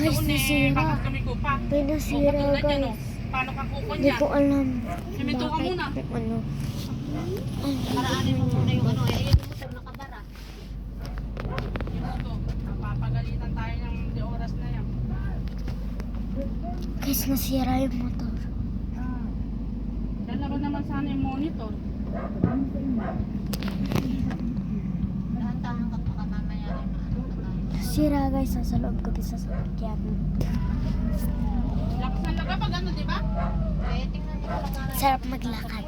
Guys, doon nasira. bakas kami ko pa. Pinasira Katulad yan, guys. Paano kang kuko Hindi niya? ko alam. Siminto ka Bakit muna. ano. Paraanin mo muna yung ano. Eh, yung motor nakabara. Diyos ko, napapagalitan tayo ng di oras na yan. Guys, nasira yung motor. Dalawa naman sana yung monitor. Dahan-dahan ka baka mamaya rin maano ka tayo. Nasira guys, nasa loob ko din sa sasakyan. Lakas ng laga pag ano, di ba? Eh, tingnan niyo lang nga. Sarap maglakad.